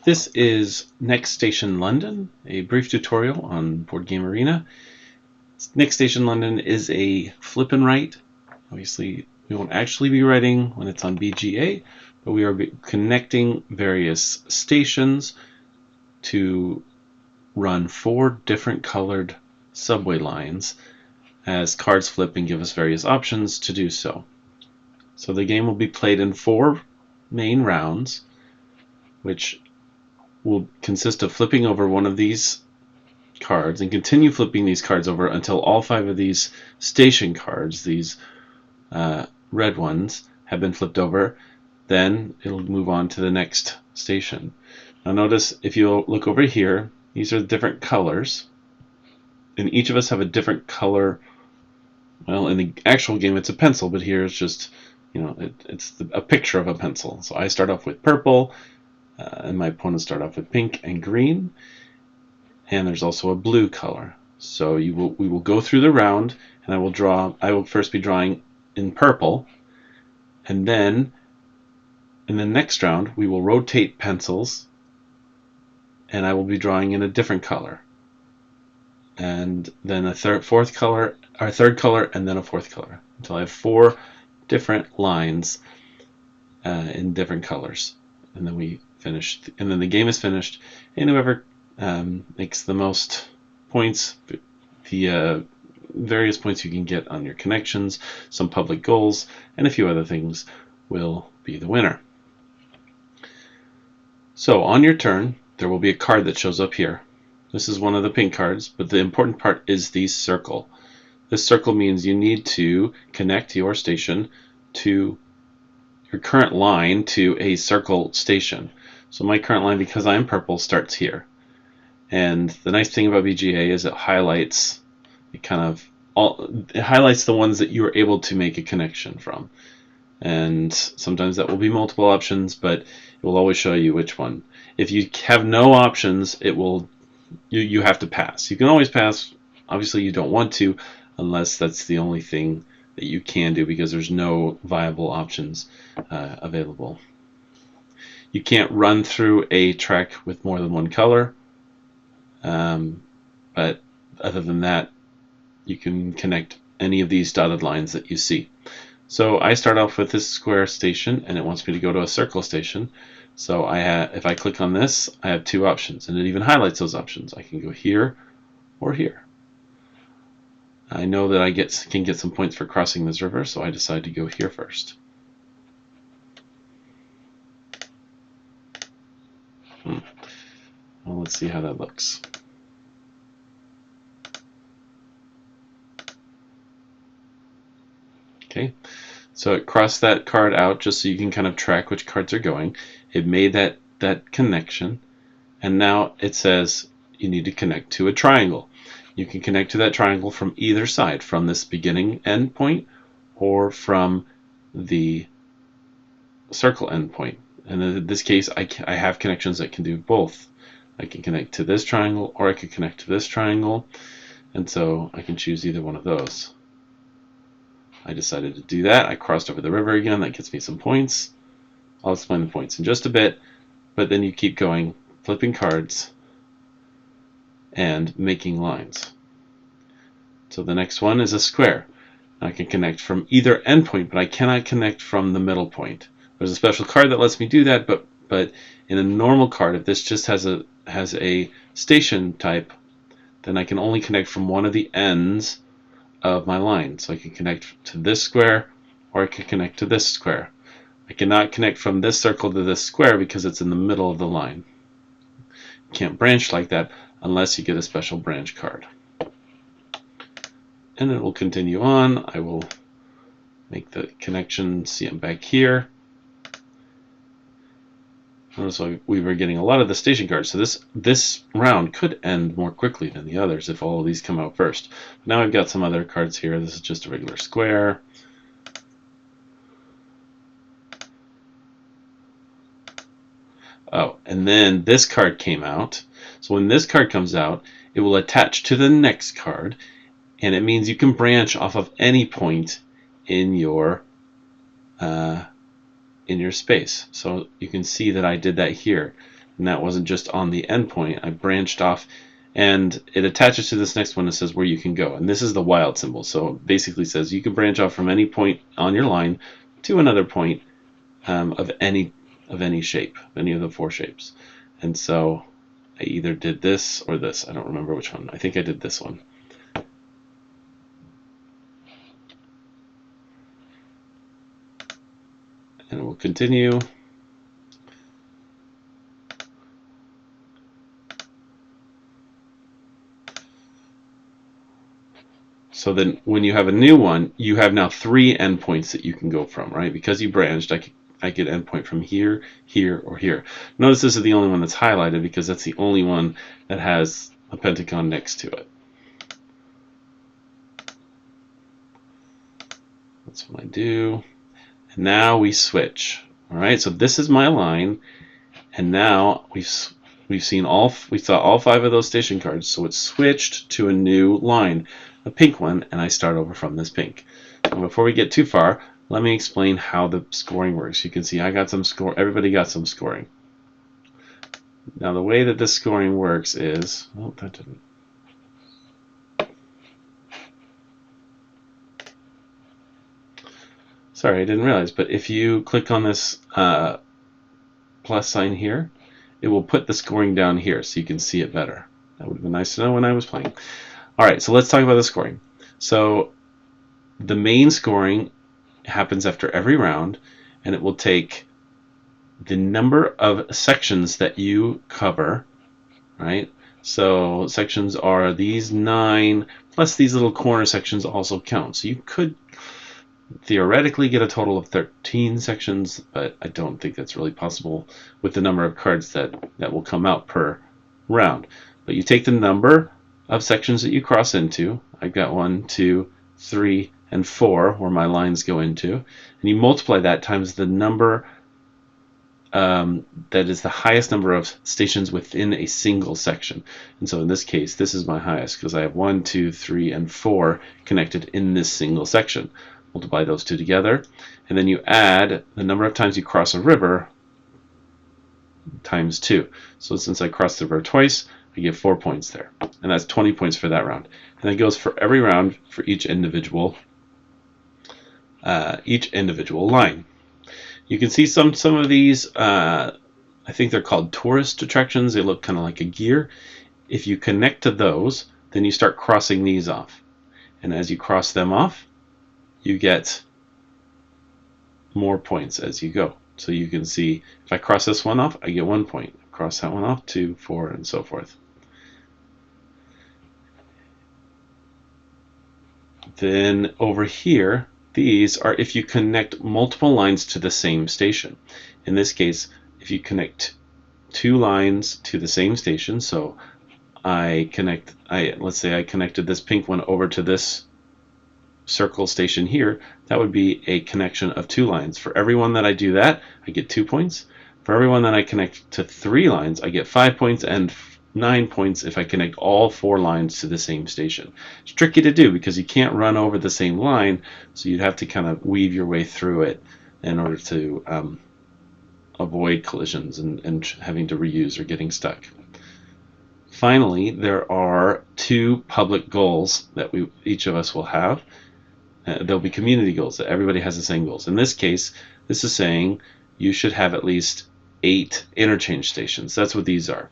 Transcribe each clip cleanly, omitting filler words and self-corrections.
This is Next Station London, a brief tutorial on Board Game Arena. Next Station London is a flip and write. Obviously, we won't actually be writing when it's on BGA, but we are connecting various stations to run 4 different colored subway lines as cards flip and give us various options to do so. So the game will be played in 4 main rounds, which will consist of flipping over one of these cards and continue flipping these cards over until all 5 of these station cards, these red ones, have been flipped over. Then it'll move on to the next station. Now notice, if you look over here, these are the different colors, and each of us have a different color. Well, in the actual game it's a pencil, but here it's just, it's a picture of a pencil. So I start off with purple, and my opponents start off with pink and green, and there's also a blue color. So we will go through the round, and I will first be drawing in purple, and then in the next round we will rotate pencils, and I will be drawing in a different color, and then a third color, and then a fourth color, until I have 4 different lines in different colors, and then we finish, and then the game is finished, and whoever makes the most points, the various points you can get on your connections, some public goals, and a few other things, will be the winner. So on your turn, there will be a card that shows up here. This is one of the pink cards, but the important part is the circle. This circle means you need to connect your station to your current line to a circle station. So my current line, because I'm purple, starts here. And the nice thing about BGA is it highlights the ones that you are able to make a connection from. And sometimes that will be multiple options, but it will always show you which one. If you have no options, you have to pass. You can always pass. Obviously you don't want to, unless that's the only thing that you can do, because there's no viable options available. You can't run through a track with more than one color, but other than that, you can connect any of these dotted lines that you see. So I start off with this square station, and it wants me to go to a circle station. So if I click on this, I have 2 options, and it even highlights those options. I can go here or here. I know that I can get some points for crossing this river, so I decide to go here first. Well, let's see how that looks. Okay, so it crossed that card out just so you can kind of track which cards are going. It made that connection, and now it says you need to connect to a triangle. You can connect to that triangle from either side, from this beginning end point or from the circle end point. And in this case, I have connections that can do both. I can connect to this triangle, or I could connect to this triangle, and so I can choose either one of those. I decided to do that. I crossed over the river again. That gets me some points. I'll explain the points in just a bit, but then you keep going, flipping cards and making lines. So the next one is a square. I can connect from either endpoint, but I cannot connect from the middle point. There's a special card that lets me do that, but in a normal card, if this just has a station type, then I can only connect from one of the ends of my line. So I can connect to this square, or I can connect to this square. I cannot connect from this circle to this square because it's in the middle of the line. You can't branch like that unless you get a special branch card. And it will continue on. I will make the connection. See, I'm back here. Notice we were getting a lot of the station cards, so this round could end more quickly than the others if all of these come out first. Now I've got some other cards here. This is just a regular square. Oh, and then this card came out. So when this card comes out, it will attach to the next card, and it means you can branch off of any point in your space. So you can see that I did that here. and that wasn't just on the endpoint. I branched off, and it attaches to this next one that says where you can go, and this is the wild symbol. So it basically says you can branch off from any point on your line to another point of any shape, any of the 4 shapes. And so I either did this or this. I don't remember which one. I think I did this one. And we'll continue. So then when you have a new one, you have now 3 endpoints that you can go from, right? Because you branched, I get endpoint from here, here, or here. Notice this is the only one that's highlighted because that's the only one that has a pentagon next to it. That's what I do. And now we switch. All right, so this is my line, and now we saw all 5 of those station cards, so it's switched to a new line, a pink one, and I start over from this pink. And before we get too far, let me explain how the scoring works. You can see I got some score. Everybody got some scoring. Now the way that this scoring works is, oh, that didn't. Sorry, I didn't realize, but if you click on this plus sign here, it will put the scoring down here so you can see it better. That would have been nice to know when I was playing. All right, so let's talk about the scoring. So the main scoring happens after every round, and it will take the number of sections that you cover, right? So sections are these 9, plus these little corner sections also count. So you could theoretically get a total of 13 sections, but I don't think that's really possible with the number of cards that will come out per round. But you take the number of sections that you cross into. I've got 1, 2, 3, and 4 where my lines go into, and you multiply that times the number that is the highest number of stations within a single section. And so in this case, this is my highest because I have 1, 2, 3, and 4 connected in this single section. Multiply those 2 together, and then you add the number of times you cross a river times 2. So since I crossed the river twice, I get 4 points there, and that's 20 points for that round. And that goes for every round for each individual line. You can see some of these. I think they're called tourist attractions. They look kind of like a gear. If you connect to those, then you start crossing these off, and as you cross them off, you get more points as you go. So you can see if I cross this one off, I get 1 point. Cross that one off, 2, 4, and so forth. Then over here, these are if you connect multiple lines to the same station. In this case, if you connect 2 lines to the same station, so let's say I connected this pink one over to this circle station here, that would be a connection of 2 lines. For every one that I do that, I get 2 points. For every one that I connect to 3 lines, I get 5 points, and 9 points if I connect all 4 lines to the same station. It's tricky to do because you can't run over the same line, so you'd have to kind of weave your way through it in order to avoid collisions and having to reuse or getting stuck. Finally, there are 2 public goals that each of us will have. There'll be community goals that everybody has the same goals. In this case, this is saying you should have at least 8 interchange stations. That's what these are,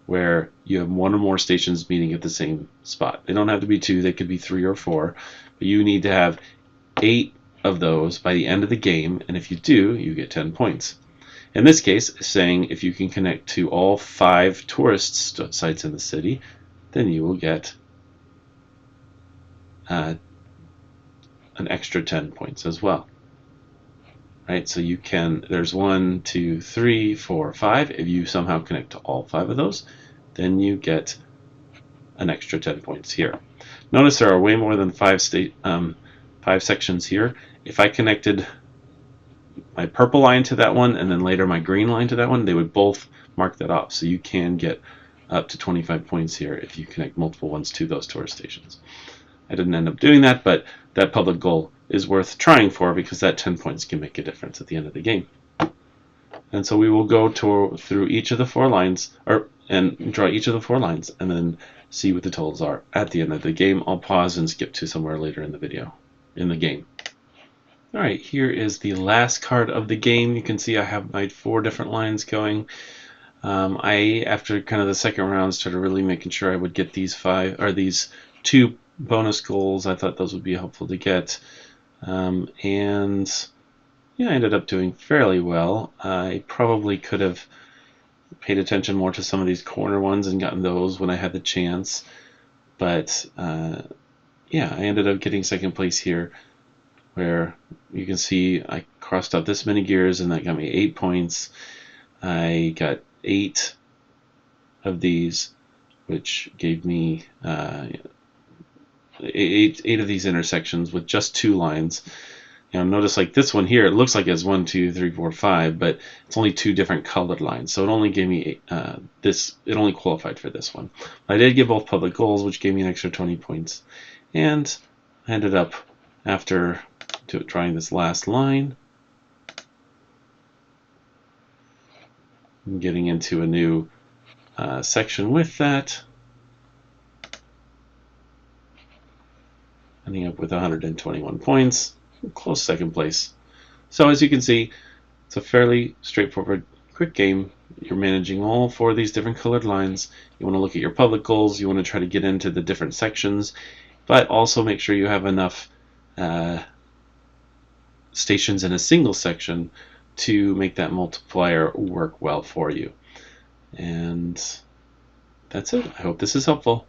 where you have 1 or more stations meeting at the same spot. They don't have to be 2, they could be 3 or 4, but you need to have 8 of those by the end of the game, and if you do, you get 10 points. In this case, it's saying if you can connect to all 5 tourist sites in the city, then you will get an extra 10 points as well. Right, so you can, there's 1, 2, 3, 4, 5. If you somehow connect to all 5 of those, then you get an extra 10 points here. Notice there are way more than 5 sections here. If I connected my purple line to that one and then later my green line to that one, they would both mark that off. So you can get up to 25 points here if you connect multiple ones to those tourist stations. I didn't end up doing that, but that public goal is worth trying for because that 10 points can make a difference at the end of the game. And so we will go through each of the 4 lines, and draw each of the 4 lines, and then see what the totals are at the end of the game. I'll pause and skip to somewhere later in the video, in the game. All right, here is the last card of the game. You can see I have my 4 different lines going. After kind of the second round, started really making sure I would get these 2 bonus goals. I thought those would be helpful to get. And yeah, I ended up doing fairly well. I probably could have paid attention more to some of these corner ones and gotten those when I had the chance. But yeah, I ended up getting second place here, where you can see I crossed out this many gears, and that got me 8 points. I got 8 of these, which gave me 8 of these intersections with just 2 lines. Notice like this one here, it looks like it's 1, 2, 3, 4, 5, but it's only 2 different colored lines, so it only gave me this. It only qualified for this one. I did get both public goals, which gave me an extra 20 points, and I ended up, after trying this last line, getting into a new section with that, ending up with 121 points. Close second place. So as you can see, it's a fairly straightforward, quick game. You're managing all 4 of these different colored lines. You want to look at your public goals. You want to try to get into the different sections, but also make sure you have enough stations in a single section to make that multiplier work well for you. And that's it. I hope this is helpful.